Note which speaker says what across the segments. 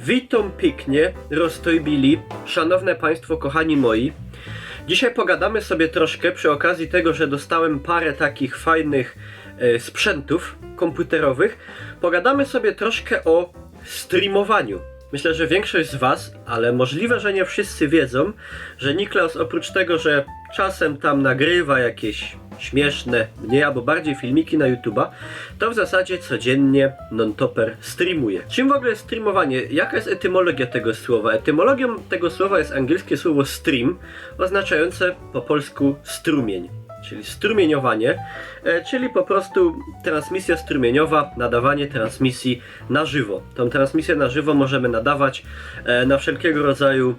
Speaker 1: Witam pięknie, roztojbili, szanowne państwo, kochani moi. Dzisiaj pogadamy sobie troszkę przy okazji tego, że dostałem parę takich fajnych sprzętów komputerowych. Pogadamy sobie troszkę o streamowaniu. Myślę, że większość z was, ale możliwe, że nie wszyscy wiedzą, że Niklaus oprócz tego, że czasem tam nagrywa jakieś śmieszne, mniej albo bardziej filmiki na YouTube'a, to w zasadzie codziennie non-topper streamuje. Czym w ogóle jest streamowanie? Jaka jest etymologia tego słowa? Etymologią tego słowa jest angielskie słowo stream, oznaczające po polsku strumień, czyli strumieniowanie, czyli po prostu transmisja strumieniowa, nadawanie transmisji na żywo. Tą transmisję na żywo możemy nadawać na wszelkiego rodzaju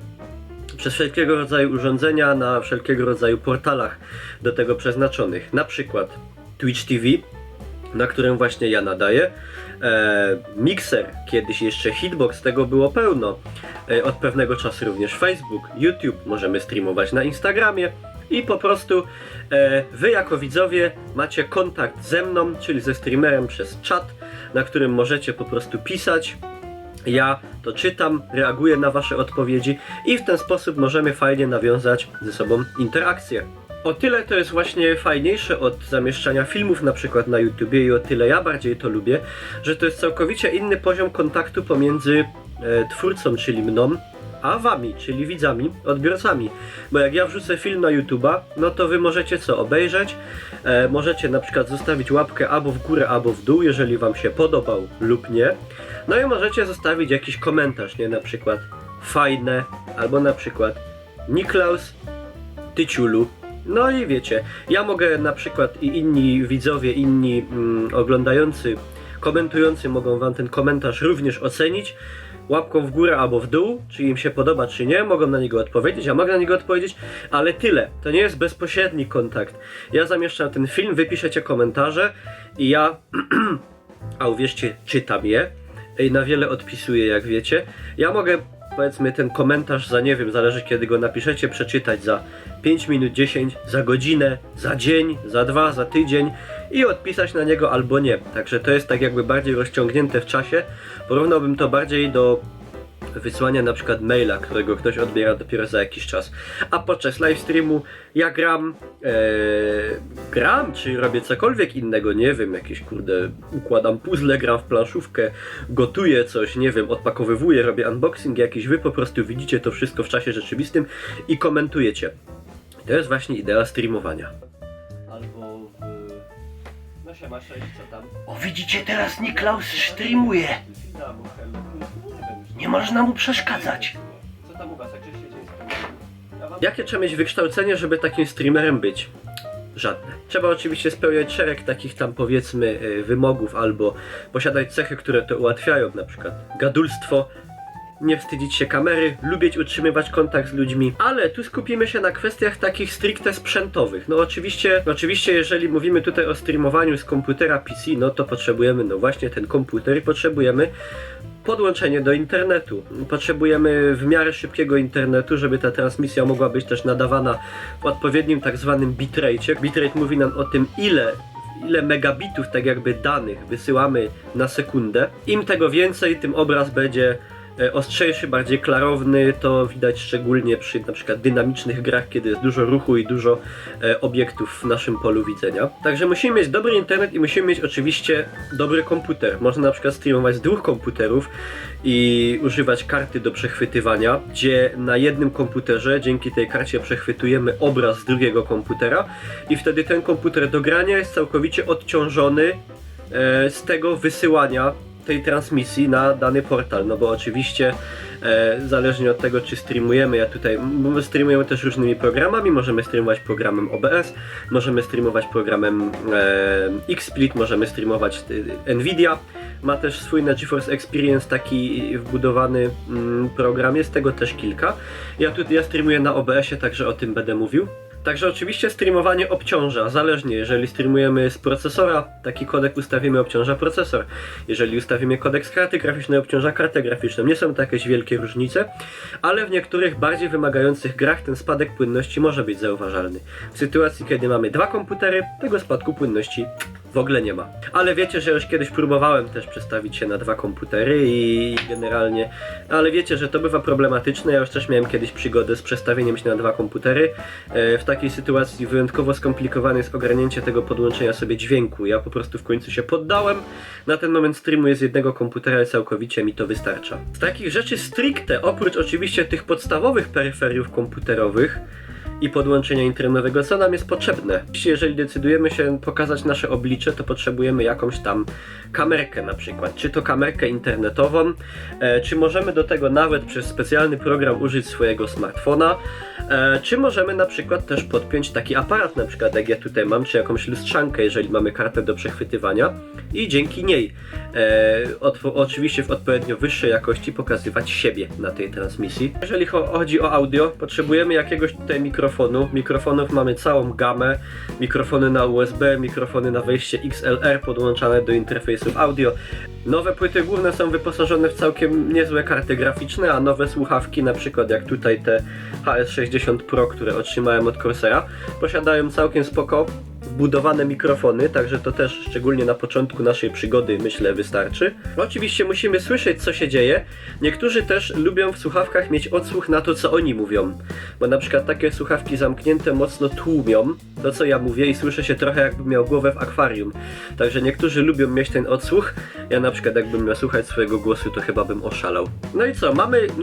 Speaker 1: przez wszelkiego rodzaju urządzenia, na wszelkiego rodzaju portalach do tego przeznaczonych. Na przykład Twitch TV, na którym właśnie ja nadaję, Mixer, kiedyś jeszcze Hitbox, tego było pełno, od pewnego czasu również Facebook, YouTube, możemy streamować na Instagramie i po prostu wy jako widzowie macie kontakt ze mną, czyli ze streamerem przez czat, na którym możecie po prostu pisać. Ja to czytam, reaguję na wasze odpowiedzi i w ten sposób możemy fajnie nawiązać ze sobą interakcję. O tyle to jest właśnie fajniejsze od zamieszczania filmów na przykład na YouTubie i o tyle ja bardziej to lubię, że to jest całkowicie inny poziom kontaktu pomiędzy twórcą, czyli mną, a wami, czyli widzami, odbiorcami. Bo jak ja wrzucę film na YouTube'a, no to wy możecie co? Obejrzeć, możecie na przykład zostawić łapkę albo w górę, albo w dół, jeżeli wam się podobał lub nie. No i możecie zostawić jakiś komentarz, nie? Na przykład fajne, albo na przykład Niklaus, ty ciulu. No i wiecie, ja mogę na przykład i inni widzowie, inni oglądający, komentujący mogą wam ten komentarz również ocenić łapką w górę albo w dół, czy im się podoba, czy nie, mogą na niego odpowiedzieć, ja mogę na niego odpowiedzieć, ale tyle. To nie jest bezpośredni kontakt. Ja zamieszczam ten film, wy piszecie komentarze i ja, a uwierzcie, czytam je i na wiele odpisuję, jak wiecie. Ja mogę, powiedzmy, ten komentarz za, nie wiem, zależy kiedy go napiszecie, przeczytać za 5 minut, 10, za godzinę, za dzień, za 2, za tydzień i odpisać na niego albo nie. Także to jest tak jakby bardziej rozciągnięte w czasie. Porównałbym to bardziej do wysłania na przykład maila, którego ktoś odbiera dopiero za jakiś czas. A podczas livestreamu ja gram, czy robię cokolwiek innego, nie wiem, jakieś kurde, układam puzzle, gram w planszówkę, gotuję coś, nie wiem, odpakowywuję, robię unboxing jakiś, wy po prostu widzicie to wszystko w czasie rzeczywistym i komentujecie. To jest właśnie idea streamowania. Albo w... No siema, 6, co tam?
Speaker 2: O, widzicie, teraz Niklaus streamuje. Nie można mu przeszkadzać.
Speaker 1: Co tam u was, jak się dzieje? Jakie trzeba mieć wykształcenie, żeby takim streamerem być? Żadne. Trzeba oczywiście spełniać szereg takich tam, powiedzmy, wymogów albo posiadać cechy, które to ułatwiają, na przykład gadulstwo, nie wstydzić się kamery, lubić utrzymywać kontakt z ludźmi, ale tu skupimy się na kwestiach takich stricte sprzętowych. No oczywiście jeżeli mówimy tutaj o streamowaniu z komputera PC, no to potrzebujemy, no właśnie ten komputer i potrzebujemy podłączenie do internetu. Potrzebujemy w miarę szybkiego internetu, żeby ta transmisja mogła być też nadawana w odpowiednim tak zwanym bitrate. Bitrate mówi nam o tym, ile megabitów tak jakby danych wysyłamy na sekundę. Im tego więcej, tym obraz będzie ostrzejszy, bardziej klarowny. To widać szczególnie przy na przykład dynamicznych grach, kiedy jest dużo ruchu i dużo obiektów w naszym polu widzenia. Także musimy mieć dobry internet i musimy mieć oczywiście dobry komputer. Można na przykład streamować z 2 komputerów i używać karty do przechwytywania, gdzie na jednym komputerze dzięki tej karcie przechwytujemy obraz z drugiego komputera i wtedy ten komputer do grania jest całkowicie odciążony z tego wysyłania tej transmisji na dany portal, no bo oczywiście zależnie od tego, czy streamujemy, streamujemy też różnymi programami, możemy streamować programem OBS, możemy streamować programem XSplit, możemy streamować Nvidia, ma też swój na GeForce Experience taki wbudowany program, jest tego też kilka. Ja streamuję na OBS-ie, także o tym będę mówił. Także oczywiście streamowanie obciąża, zależnie, jeżeli streamujemy z procesora, taki kodek ustawimy, obciąża procesor. Jeżeli ustawimy kodek z karty graficznej, obciąża kartę graficzną. Nie są to jakieś wielkie różnice, ale w niektórych bardziej wymagających grach ten spadek płynności może być zauważalny. W sytuacji, kiedy mamy 2 komputery, tego spadku płynności w ogóle nie ma. Ale wiecie, że już kiedyś próbowałem też przestawić się na 2 komputery i generalnie, ale wiecie, że to bywa problematyczne. Ja już też miałem kiedyś przygodę z przestawieniem się na 2 komputery. W takiej sytuacji wyjątkowo skomplikowane jest ogarnięcie tego podłączenia sobie dźwięku. Ja po prostu w końcu się poddałem. Na ten moment streamuję z jednego komputera i całkowicie mi to wystarcza. Z takich rzeczy stricte, oprócz oczywiście tych podstawowych peryferiów komputerowych i podłączenia internetowego, co nam jest potrzebne. Jeżeli decydujemy się pokazać nasze oblicze, to potrzebujemy jakąś tam kamerkę na przykład. Czy to kamerkę internetową, czy możemy do tego nawet przez specjalny program użyć swojego smartfona, czy możemy na przykład też podpiąć taki aparat, na przykład jak ja tutaj mam, czy jakąś lustrzankę, jeżeli mamy kartę do przechwytywania i dzięki niej oczywiście w odpowiednio wyższej jakości pokazywać siebie na tej transmisji. Jeżeli chodzi o audio, potrzebujemy jakiegoś tutaj mikrofonu. Mikrofonów mamy całą gamę, mikrofony na USB, mikrofony na wejście XLR podłączane do interfejsów audio. Nowe płyty główne są wyposażone w całkiem niezłe karty graficzne, a nowe słuchawki, na przykład jak tutaj te HS60 Pro, które otrzymałem od Corsera, posiadają całkiem spoko wbudowane mikrofony, także to też szczególnie na początku naszej przygody, myślę, wystarczy. Oczywiście musimy słyszeć, co się dzieje. Niektórzy też lubią w słuchawkach mieć odsłuch na to, co oni mówią, bo na przykład takie słuchawki zamknięte mocno tłumią to, co ja mówię i słyszę się trochę, jakbym miał głowę w akwarium. Także niektórzy lubią mieć ten odsłuch. Ja na przykład jakbym miał słuchać swojego głosu, to chyba bym oszalał. No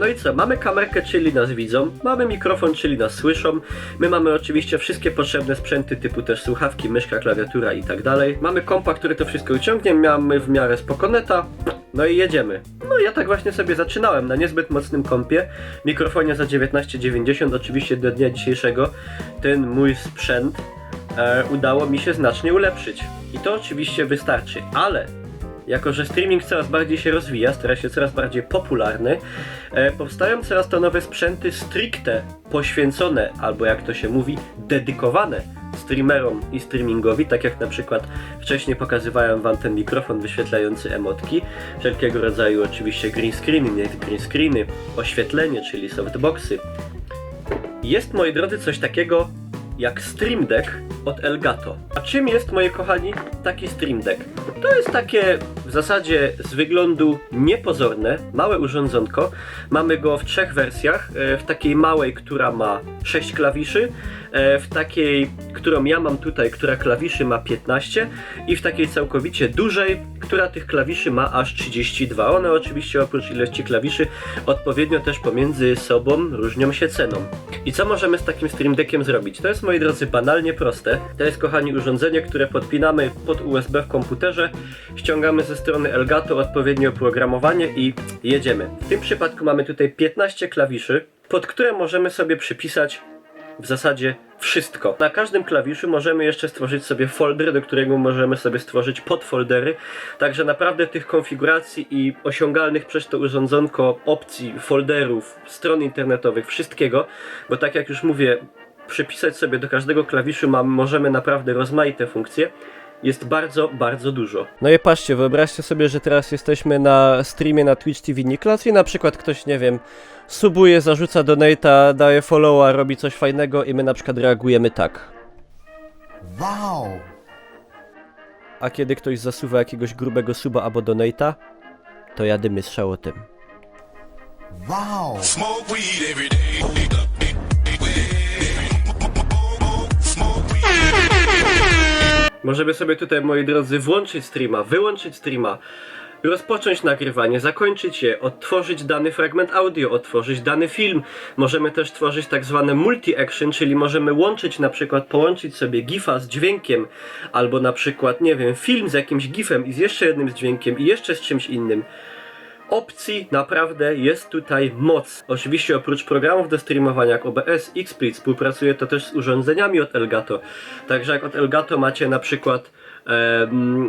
Speaker 1: i co? Mamy kamerkę, czyli nas widzą. Mamy mikrofon, czyli nas słyszą. My mamy oczywiście wszystkie potrzebne sprzęty typu też słuchawki, myszka, klawiatura i tak dalej. Mamy kompa, który to wszystko uciągnie. Mamy w miarę spoko neta. No i jedziemy. No ja tak właśnie sobie zaczynałem na niezbyt mocnym kompie. Mikrofonie za 19,90. Oczywiście do dnia dzisiejszego ten mój sprzęt udało mi się znacznie ulepszyć. I to oczywiście wystarczy, ale jako że streaming coraz bardziej się rozwija, stara się coraz bardziej popularny, powstają coraz to nowe sprzęty stricte poświęcone, albo jak to się mówi, dedykowane streamerom i streamingowi, tak jak na przykład wcześniej pokazywałem wam ten mikrofon wyświetlający emotki, wszelkiego rodzaju oczywiście green screeny, oświetlenie, czyli softboxy. Jest, moi drodzy, coś takiego jak Stream Deck od Elgato. A czym jest, moi kochani, taki Stream Deck? To jest takie w zasadzie z wyglądu niepozorne, małe urządzonko. Mamy go w 3 wersjach. W takiej małej, która ma 6 klawiszy, w takiej, którą ja mam tutaj, która klawiszy ma 15 i w takiej całkowicie dużej, która tych klawiszy ma aż 32. One oczywiście oprócz ilości klawiszy odpowiednio też pomiędzy sobą różnią się ceną. I co możemy z takim Stream Deckiem zrobić? To jest, moi drodzy, banalnie proste. To jest, kochani, urządzenie, które podpinamy pod USB w komputerze, ściągamy ze strony Elgato odpowiednie oprogramowanie i jedziemy. W tym przypadku mamy tutaj 15 klawiszy, pod które możemy sobie przypisać w zasadzie wszystko. Na każdym klawiszu możemy jeszcze stworzyć sobie folder, do którego możemy sobie stworzyć podfoldery. Także naprawdę tych konfiguracji i osiągalnych przez to urządzonko opcji, folderów, stron internetowych, wszystkiego, bo tak jak już mówię, przypisać sobie do każdego klawiszu możemy naprawdę rozmaite funkcje. Jest bardzo, bardzo dużo. No i patrzcie, wyobraźcie sobie, że teraz jesteśmy na streamie na Twitch TV Niklas i na przykład ktoś, nie wiem, subuje, zarzuca donate'a, daje followa, robi coś fajnego i my na przykład reagujemy tak.
Speaker 3: Wow!
Speaker 1: A kiedy ktoś zasuwa jakiegoś grubego suba albo donate'a, to jadymy strzał o tym.
Speaker 3: Wow!
Speaker 4: Smoke weed every day.
Speaker 1: Możemy sobie tutaj, moi drodzy, włączyć streama, wyłączyć streama, rozpocząć nagrywanie, zakończyć je, odtworzyć dany fragment audio, otworzyć dany film. Możemy też tworzyć tak zwane multi-action, czyli możemy łączyć, na przykład połączyć sobie gifa z dźwiękiem, albo na przykład, nie wiem, film z jakimś gifem i z jeszcze jednym z dźwiękiem i jeszcze z czymś innym. Opcji naprawdę jest tutaj moc. Oczywiście oprócz programów do streamowania jak OBS, XSplit, współpracuje to też z urządzeniami od Elgato. Także jak od Elgato macie na przykład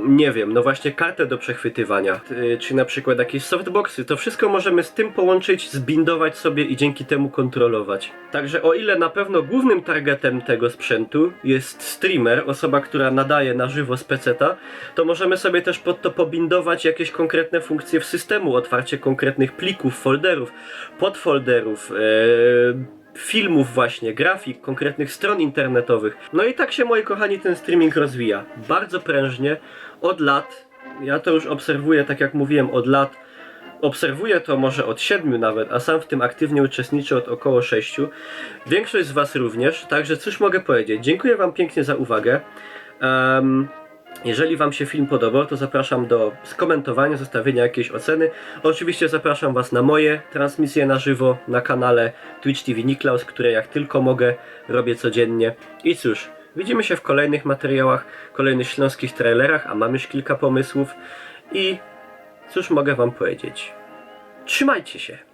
Speaker 1: nie wiem, no właśnie kartę do przechwytywania, czy na przykład jakieś softboxy, to wszystko możemy z tym połączyć, zbindować sobie i dzięki temu kontrolować. Także o ile na pewno głównym targetem tego sprzętu jest streamer, osoba, która nadaje na żywo z peceta, to możemy sobie też pod to pobindować jakieś konkretne funkcje w systemu, otwarcie konkretnych plików, folderów, podfolderów, filmów właśnie, grafik, konkretnych stron internetowych. No i tak się, moi kochani, ten streaming rozwija. Bardzo prężnie, od lat. Ja to już obserwuję, tak jak mówiłem, od lat. Obserwuję to może od 7 nawet, a sam w tym aktywnie uczestniczę od około 6. Większość z was również, także cóż mogę powiedzieć. Dziękuję wam pięknie za uwagę. Jeżeli wam się film podobał, to zapraszam do skomentowania, zostawienia jakiejś oceny. Oczywiście zapraszam was na moje transmisje na żywo na kanale Twitch TV Niklaus, które jak tylko mogę robię codziennie. I cóż, widzimy się w kolejnych materiałach, kolejnych śląskich trailerach, a mam już kilka pomysłów. I cóż mogę wam powiedzieć? Trzymajcie się!